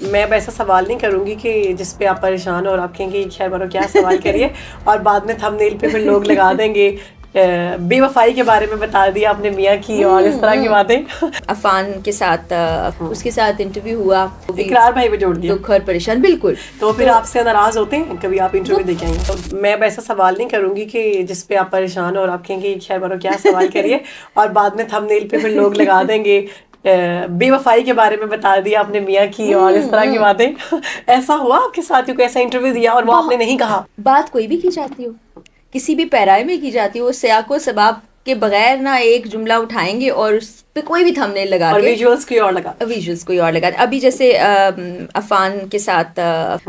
मैं अब ऐसा सवाल नहीं करूंगी कि जिस पे आप परेशान हो और आप कहेंगे खैर मानो क्या सवाल करिए और बाद में थंबनेल पे फिर लोग लगा देंगे बेवफाई के बारे में बता दिया आपने मियाँ की और इस तरह की बातें। अफान के साथ उसके साथ इंटरव्यू हुआ, इकरार भाई पे जोड़ दिया, दुख और परेशान। बिल्कुल। तो फिर आपसे नाराज होते हैं कभी आप इंटरव्यू देके आएंगे? तो मैं अब ऐसा सवाल नहीं करूंगी कि जिस पे आप परेशान हो और आप कहेंगे खैर मानो क्या सवाल करिए और बाद में थंबनेल पे फिर लोग लगा देंगे बेवफाई के बारे में बता दिया आपने मियाँ की और इस तरह की बातें। ऐसा हुआ आपके साथ? क्योंकि ऐसा इंटरव्यू दिया और वो आपने नहीं कहा? बात कोई भी की जाती हो, किसी भी पैराए में की जाती हो, वो सियाको सबाब के बगैर ना एक जुमला उठाएंगे और उस पे कोई भी थंबनेल लगा और के विजुअल्स कोई और लगा, विजुअल्स कोई और लगा। अभी जैसे अफान के साथ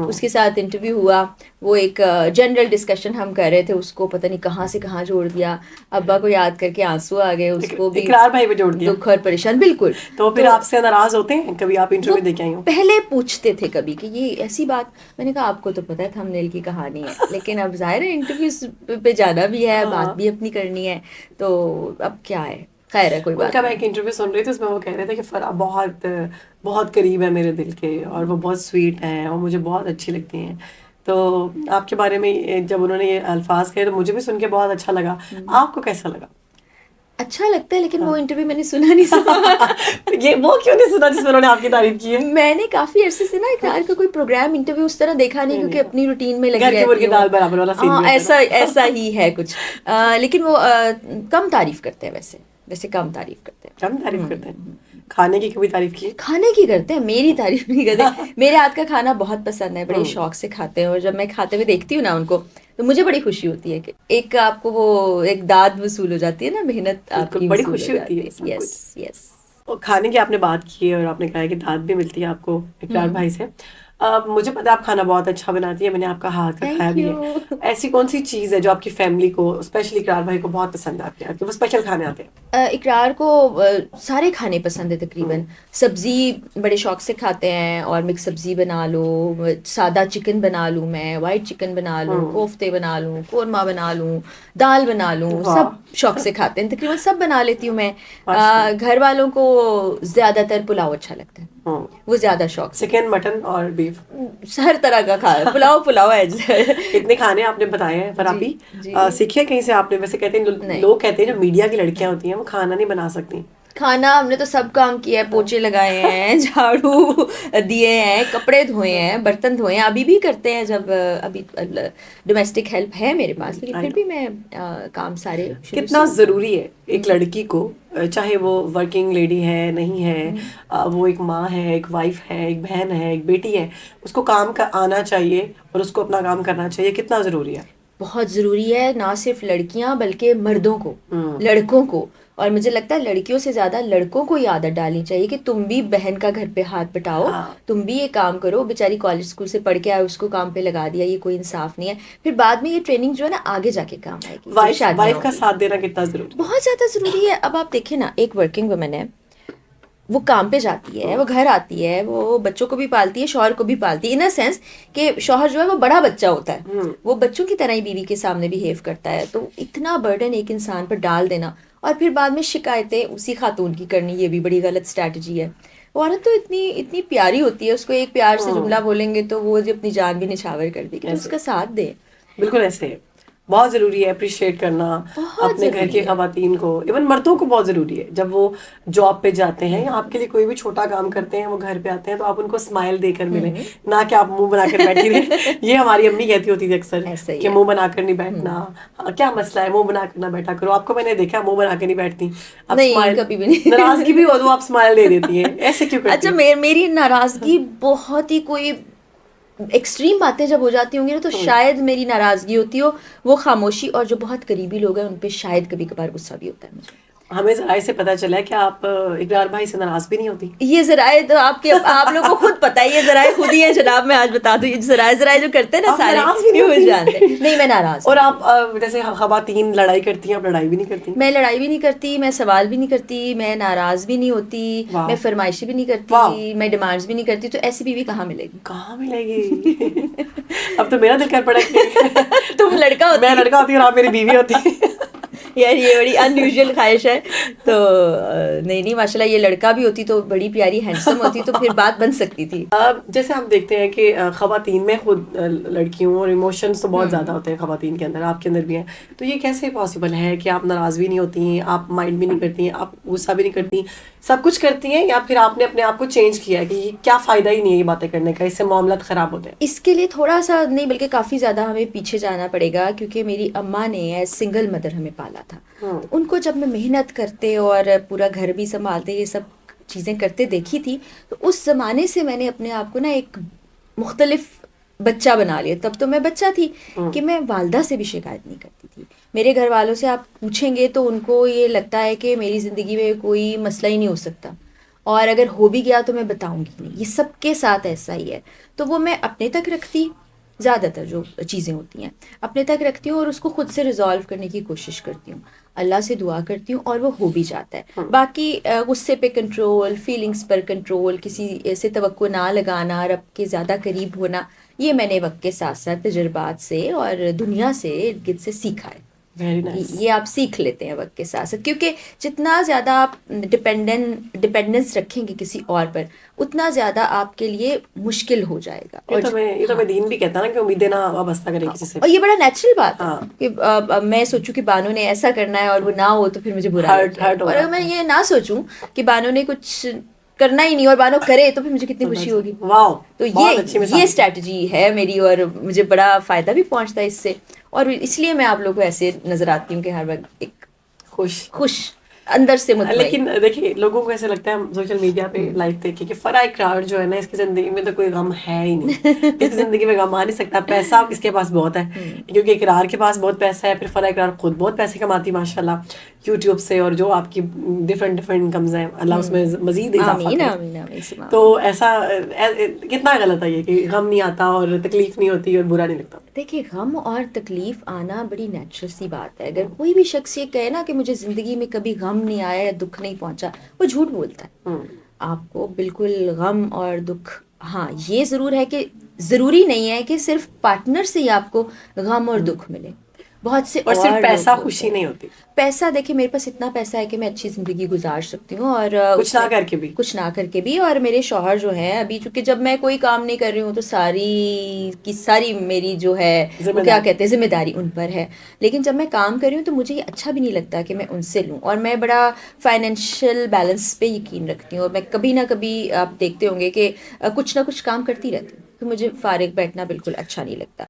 उसके साथ इंटरव्यू हुआ, वो एक जनरल डिस्कशन हम कर रहे थे, उसको पता नहीं कहाँ से कहाँ जोड़ दिया, अब्बा को याद करके आंसू आ गए, उसको भी इकरार भाई पे जोड़ दिया, दुख और परेशान। बिल्कुल। तो फिर आपसे नाराज होते हैं कभी आप इंटरव्यू देके आई हो? पहले पूछते थे कभी कि ये ऐसी बात, मैंने कहा आपको तो पता है थंबनेल की कहानी है, लेकिन अब जाहिर है इंटरव्यू पे जाना भी है, बात भी अपनी करनी है, तो अब क्या है, खैर है कोई बात उनका मैं एक इंटरव्यू सुन रही थी, उसमें वो कह रहे थे कि फरा बहुत बहुत करीब है मेरे दिल के और वो बहुत स्वीट हैं और मुझे बहुत अच्छी लगती हैं। तो आपके बारे में जब उन्होंने ये अल्फाज कहे तो मुझे भी सुन के बहुत अच्छा लगा। आपको कैसा लगा? अच्छा लगता है, लेकिन वो इंटरव्यू मैंने सुना नहीं सुना। ये वो क्यों नहीं सुना जिसमें उन्होंने आपकी तारीफ की है? मैंने काफी अरसे से ना इकरार का कोई प्रोग्राम इंटरव्यू उस तरह देखा नहीं, क्योंकि अपनी रूटीन में लगी घर के मुर्गे रहती दाल बराबर वाला सीन हूँ। भी होता है ना? ऐसा ही है कुछ। लेकिन वो कम तारीफ करते हैं, वैसे कम तारीफ करते हैं। कम तारीफ करते हैं? खाने की कभी तारीफ की है? खाने की करते हैं, मेरी तारीफ नहीं करते। मेरे हाथ का खाना बहुत पसंद है, बड़े शौक से खाते हैं, और जब मैं खाते हुए देखती हूँ ना उनको, तो मुझे बड़ी खुशी होती है कि एक आपको वो एक दाद वसूल हो जाती है ना, मेहनत आपकी बड़ी वसूल खुशी हो होती है जाती सब है। कुछ। Yes yes. और खाने की आपने बात की है और आपने कहा है कि दाद भी मिलती है आपको इकरार भाई से। मुझे पता है आप खाना बहुत अच्छा बनाती है, मैंने आपका हाथ का खाया थैंक भी यू। है। ऐसी कौन सी चीज़ है जो आपकी फैमिली को, स्पेशली इकरार भाई को बहुत पसंद आती है, वो स्पेशल खाने आते हैं? इकरार को सारे खाने पसंद है तकरीबन। सब्जी बड़े शौक से खाते हैं, और मिक्स सब्जी बना लो, सादा चिकन बना लूँ मैं, वाइट चिकन बना लूँ, कोफ्ते बना लूँ, कोरमा बना लूँ, दाल बना लूँ, सब शौक से खाते हैं, तकरीबन सब बना लेती हूँ मैं। घर वालों को ज़्यादातर पुलाव अच्छा लगता है, वो ज़्यादा शौक से। चिकन, मटन और बीफ, हर तरह का खा, पुलाव है। इतने खाने आपने बताए हैं, पर आप ही सीखे कहीं से आपने? वैसे कहते हैं लोग कहते हैं जो मीडिया की लड़कियां होती हैं वो खाना नहीं बना सकती। खाना हमने तो सब काम किया है, पोछे लगाए हैं, झाड़ू दिए हैं, कपड़े धोए हैं, बर्तन धोए हैं, अभी भी करते हैं, जब अभी डोमेस्टिक हेल्प है मेरे पास, लेकिन फिर भी मैं काम सारे कितना ज़रूरी है एक लड़की को, चाहे वो वर्किंग लेडी है नहीं है, वो एक माँ है, एक वाइफ है, एक बहन है, एक बेटी है, उसको काम का आना चाहिए और उसको अपना काम करना चाहिए। कितना ज़रूरी है? बहुत ज़रूरी है, ना सिर्फ लड़कियां बल्कि मर्दों को, लड़कों को, और मुझे लगता है लड़कियों से ज़्यादा लड़कों को ये आदत डालनी चाहिए कि तुम भी बहन का घर पे हाथ बटाओ। तुम भी ये काम करो। बेचारी कॉलेज स्कूल से पढ़ के आए, उसको काम पे लगा दिया, ये कोई इंसाफ नहीं है। फिर बाद में ये ट्रेनिंग जो है ना आगे जाके काम आएगी। वाइफ का साथ देना कितना ज़रूरी? बहुत ज़्यादा ज़रूरी है। अब आप देखें ना, एक वर्किंग वुमन है, वो काम पे जाती है, वो घर आती है, वो बच्चों को भी पालती है, शौहर को भी पालती है, इन अ सेंस कि शौहर जो है वो बड़ा बच्चा होता है, वो बच्चों की तरह ही बीवी के सामने बिहेव करता है। तो इतना बर्डन एक इंसान पर डाल देना और फिर बाद में शिकायतें उसी खातून की करनी, ये भी बड़ी गलत स्ट्रैटेजी है। औरत तो इतनी प्यारी होती है, उसको एक प्यार से जुमला बोलेंगे तो वो जो अपनी जान भी निछावर कर देगी, तो उसका साथ दे। बिल्कुल ऐसे है, बहुत ज़रूरी है अप्रिशिएट करना अपने घर की ख़वातीन को। इवन मर्दों को बहुत ज़रूरी है, जब वो जॉब पे जाते हैं या आपके लिए कोई भी छोटा काम करते हैं, वो घर पे आते हैं तो आप उनको स्माइल देकर मिलें, ना कि आप मुंह बनाकर बैठी रहे। ये हमारी अम्मी कहती होती थी अक्सर कि मुंह बनाकर नहीं बैठना। क्या मसला है, मुंह बनाकर ना बैठा करो। आपको मैंने देखा मुंह बनाकर नहीं बैठती, आप नहीं, कभी भी नहीं। नाराज़गी भी हो तो आप स्माइल दे देती हैं, ऐसे क्यों करती हैं? अच्छा, मेरी नाराज़गी बहुत ही कोई एक्सट्रीम बातें जब हो जाती होंगी ना, तो शायद मेरी नाराज़गी होती हो, वो खामोशी, और जो बहुत करीबी लोग हैं उन पे शायद कभी कभार गुस्सा भी होता है मुझे। हमें ज़राए से पता चला है कि आप इकरार भाई से नाराज़ भी नहीं होती। ये ज़राए तो आप लोगों को खुद पता है, ये ज़राए खुद ही है जनाब। मैं आज बता दूं, ये ज़राए जो करते हैं ना सारे, ये वो जानते हैं। नहीं, मैं नाराज़। और आप जैसे ख़वातीन लड़ाई करती हैं, आप लड़ाई भी नहीं करती? मैं लड़ाई भी नहीं करती, मैं सवाल भी नहीं करती, मैं नाराज़ भी नहीं होती, मैं फरमाइशी भी नहीं करती, मैं डिमांड्स भी नहीं करती। तो ऐसी बीवी कहाँ मिलेगी? कहाँ मिलेगी? अब तो मेरा दिल कर पड़ा कि तुम लड़का होती, मैं लड़का होती और आप मेरी बीवी होती। यार ये बड़ी अनयूजुअल ख्वाहिश है। तो नहीं नहीं, माशाल्लाह ये लड़का भी होती तो बड़ी प्यारी हैंडसम होती तो फिर बात बन सकती थी। जैसे हम देखते हैं कि खवातीन में खुद लड़कियों और इमोशंस तो बहुत ज़्यादा होते हैं खवातीन के अंदर, आपके अंदर भी हैं, तो ये कैसे पॉसिबल है कि आप नाराज़ भी नहीं होती, आप माइंड भी नहीं करती, आप गुस्सा भी नहीं करती, सब कुछ करती हैं, या फिर आपने अपने आप को चेंज किया है कि ये क्या फ़ायदा ही नहीं है ये बातें करने का, इससे मामलात ख़राब होते हैं? इसके लिए थोड़ा सा नहीं बल्कि काफ़ी ज़्यादा हमें पीछे जाना पड़ेगा, क्योंकि मेरी अम्मा ने एज सिंगल मदर हमें पाला था। हम्म। तो उनको जब मैं मेहनत करते और पूरा घर भी संभालते ये सब चीज़ें करते देखी थी, तो उस ज़माने से मैंने अपने आप को ना एक मुख्तलिफ बच्चा बना लिया। तब तो मैं बच्चा थी कि मैं वालदा से भी शिकायत नहीं करती थी। मेरे घर वालों से आप पूछेंगे तो उनको ये लगता है कि मेरी ज़िंदगी में कोई मसला ही नहीं हो सकता, और अगर हो भी गया तो मैं बताऊंगी नहीं। ये सबके साथ ऐसा ही है। तो वो मैं अपने तक रखती, ज़्यादातर जो चीज़ें होती हैं अपने तक रखती हूँ और उसको खुद से रिजॉल्व करने की कोशिश करती हूँ, अल्लाह से दुआ करती हूँ और वो हो भी जाता है। बाकी गुस्से पे कंट्रोल, फीलिंग्स पर कंट्रोल, किसी से तवक्को ना लगाना, रब के ज़्यादा करीब होना, ये मैंने वक्त के साथ साथ तजुर्बात से और दुनिया से इर्द गिर्द से सीखा है। Very nice. ये आप सीख लेते हैं वक्त के साथ साथ, क्योंकि जितना ज़्यादा आप डिपेंडेंस रखेंगे किसी और पर, उतना ज़्यादा आपके लिए मुश्किल हो जाएगा। ये तो मैं दीन भी कहता है ना कि उम्मीदें ना वाबस्ता करें किसी से। और ये बड़ा नेचुरल बात है हाँ। कि अब मैं सोचूं कि बानो ने ऐसा करना है और वो ना हो तो फिर मुझे बुरा हर्ट लगता है। हर्ट और होगा। अगर मैं ये ना सोचूं कि बानो ने कुछ करना ही नहीं और बानो करे तो फिर मुझे कितनी खुशी होगी। वाह, तो बहुत अच्छी ये मिसाल। स्ट्रैटेजी है मेरी और मुझे बड़ा फ़ायदा भी पहुंचता है इससे, और इसलिए मैं आप लोगों को ऐसे नज़र आती हूँ कि हर वक्त एक खुश अंदर से मुतमईन। लेकिन देखिए, लोगों को ऐसे लगता है सोशल मीडिया पे लाइव देखे कि फराह इकरार जो है ना, इसकी जिंदगी में तो कोई गम है ही नहीं, इसकी जिंदगी में गम आ नहीं सकता, पैसा इसके पास बहुत है, क्योंकि इकरार के पास बहुत पैसा है, फिर फराह इकरार खुद बहुत पैसे कमाती माशाल्लाह यूट्यूब से, और जो आपकी डिफरेंट डिफरेंट इनकम्स हैं, अल्लाह उसमें मजीद इजाफा आमीन करे। आमीन आमीन सुमा। तो ऐसा कितना गलत है ये कि गम नहीं आता और तकलीफ नहीं होती और बुरा नहीं लगता? देखिए, गम और तकलीफ आना बड़ी नेचुरल सी बात है। अगर कोई भी शख्स ये कहे ना कि मुझे ज़िंदगी में कभी गम नहीं आया या दुख नहीं पहुंचा, वो झूठ बोलता है। आपको बिल्कुल गम और दुख, हाँ ये ज़रूर है कि ज़रूरी नहीं है कि सिर्फ पार्टनर से ही आपको गम और दुख मिले, बहुत से और सिर्फ और पैसा लोग होते खुशी हैं। नहीं होती। पैसा, देखिए मेरे पास इतना पैसा है कि मैं अच्छी ज़िंदगी गुजार सकती हूँ, और कुछ ना करके भी। कुछ ना करके भी। और मेरे शौहर जो हैं अभी, चूंकि जब मैं कोई काम नहीं कर रही हूँ तो सारी की सारी मेरी जो है वो क्या कहते हैं जिम्मेदारी उन पर है। लेकिन जब मैं काम कर रही हूँ तो मुझे ये अच्छा भी नहीं लगता कि मैं उनसे लूँ, और मैं बड़ा फाइनेंशियल बैलेंस पे यकीन रखती हूँ, और मैं कभी ना कभी, आप देखते होंगे कि कुछ ना कुछ काम करती रहती हूँ, तो मुझे फारिग बैठना बिल्कुल अच्छा नहीं लगता।